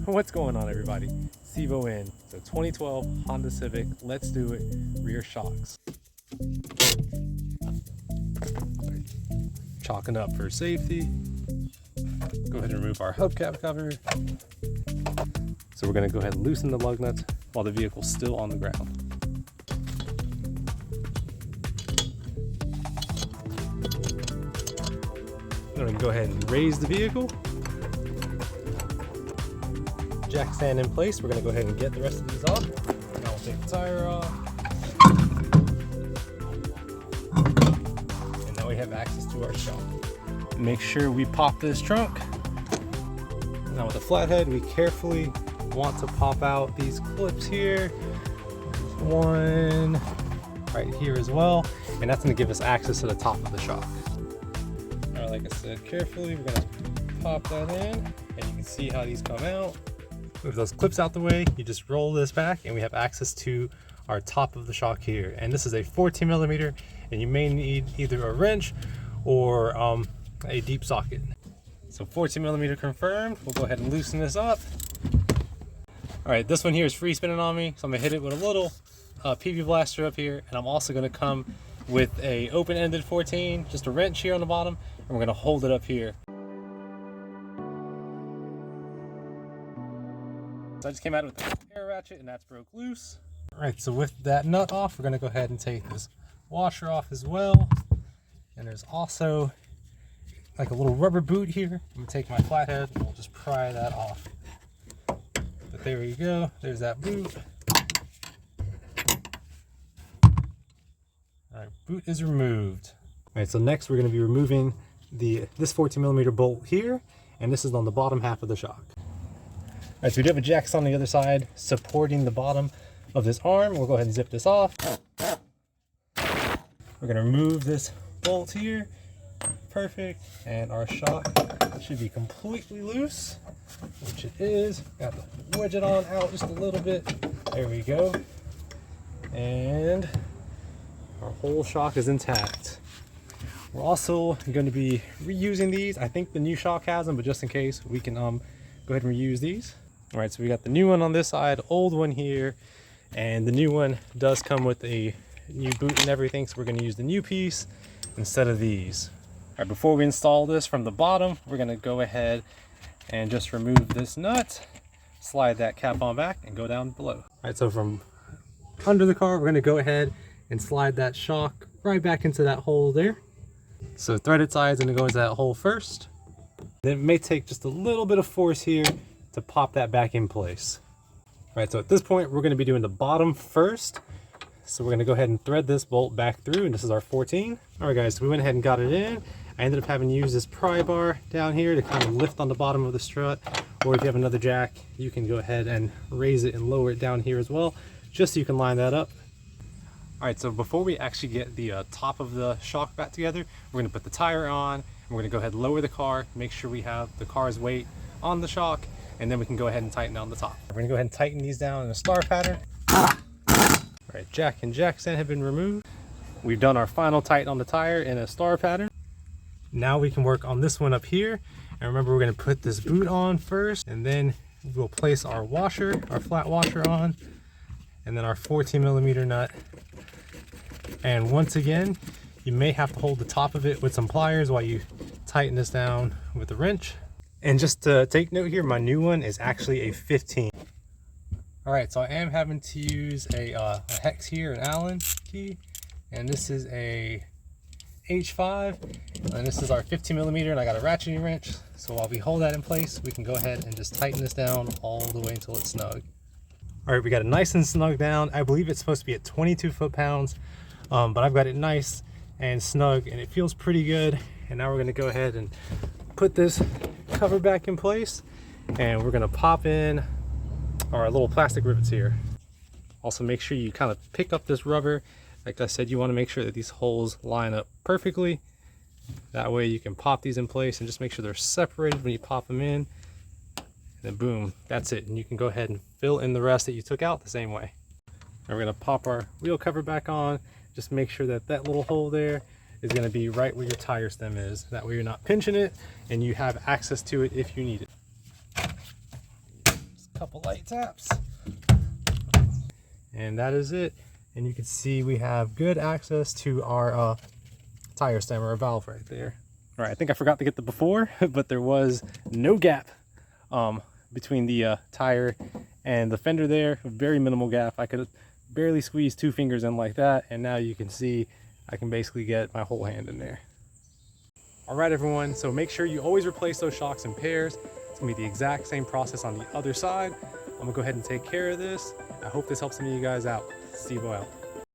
What's going on, everybody? Sivo in. So 2012 Honda Civic, let's do it, rear shocks. Chalking up for safety. Go ahead and remove our hubcap cover. So we're going to go ahead and loosen the lug nuts while the vehicle's still on the ground. Then we can go ahead and raise the vehicle. Jack stand in place. We're going to go ahead and get the rest of these off. Now we'll take the tire off. And now we have access to our shock. Make sure we pop this trunk. Now with the flathead, we carefully want to pop out these clips here. There's one right here as well. And that's going to give us access to the top of the shock. All right, like I said, carefully, we're going to pop that in. And you can see how these come out. Move those clips out the way, you just roll this back and we have access to our top of the shock here. And this is a 14 millimeter, and you may need either a wrench or a deep socket. So 14 millimeter confirmed. We'll go ahead and loosen this up. All right, this one here is free spinning on me, so I'm gonna hit it with a little PV blaster up here, and I'm also gonna come with a open-ended 14, just a wrench here on the bottom, and we're gonna hold it up here. So I just came out with the air ratchet and that's broke loose. All right, so with that nut off, we're gonna go ahead and take this washer off as well. And there's also like a little rubber boot here. I'm gonna take my flathead and we'll just pry that off. But there we go, there's that boot. All right, boot is removed. All right, so next we're gonna be removing this 14 millimeter bolt here, and this is on the bottom half of the shock. All right, so we do have a jack on the other side supporting the bottom of this arm. We'll go ahead and zip this off. We're gonna remove this bolt here. Perfect. And our shock should be completely loose, which it is. Got to wedge it on out just a little bit. There we go. And our whole shock is intact. We're also going to be reusing these. I think the new shock has them, but just in case, we can go ahead and reuse these. All right, so we got the new one on this side, old one here, and the new one does come with a new boot and everything, so we're going to use the new piece instead of these. All right, before we install this from the bottom, we're going to go ahead and just remove this nut, slide that cap on back, and go down below. All right, so from under the car, we're going to go ahead and slide that shock right back into that hole there. So threaded side's going to go into that hole first. Then it may take just a little bit of force here to pop that back in place. All right, so at this point, we're gonna be doing the bottom first. So we're gonna go ahead and thread this bolt back through, and this is our 14. All right, guys, so we went ahead and got it in. I ended up having to use this pry bar down here to kind of lift on the bottom of the strut, or if you have another jack, you can go ahead and raise it and lower it down here as well, just so you can line that up. All right, so before we actually get the top of the shock back together, we're gonna put the tire on, and we're gonna go ahead and lower the car, make sure we have the car's weight on the shock, and then we can go ahead and tighten down the top. We're gonna go ahead and tighten these down in a star pattern. All right, jack and jack stand have been removed. We've done our final tighten on the tire in a star pattern. Now we can work on this one up here. And remember, we're gonna put this boot on first, and then we'll place our washer, our flat washer on, and then our 14 millimeter nut. And once again, you may have to hold the top of it with some pliers while you tighten this down with a wrench. And just to take note here, my new one is actually a 15. All right, so I am having to use a hex here, an Allen key, and this is a H5, and this is our 15 millimeter, and I got a ratcheting wrench. So while we hold that in place, we can go ahead and just tighten this down all the way until it's snug. All right, we got it nice and snug down. I believe it's supposed to be at 22 foot-pounds, but I've got it nice and snug, and it feels pretty good. And now we're gonna go ahead and put this cover back in place, and we're gonna pop in our little plastic rivets here. Also, make sure you kind of pick up this rubber. Like I said, you want to make sure that these holes line up perfectly. That way you can pop these in place, and just make sure they're separated when you pop them in. And then boom, that's it. And you can go ahead and fill in the rest that you took out the same way. And we're gonna pop our wheel cover back on. Just make sure that that little hole there is going to be right where your tire stem is. That way you're not pinching it, and you have access to it if you need it. couple light taps. And that is it. And you can see we have good access to our tire stem or valve right there. All right, I think I forgot to get the before, but there was no gap between the tire and the fender there. A very minimal gap. I could barely squeeze 2 fingers in like that, and now you can see I can basically get my whole hand in there. All right, everyone, so make sure you always replace those shocks in pairs. It's gonna be the exact same process on the other side. I'm gonna go ahead and take care of this. I hope this helps some of you guys out. Steve out.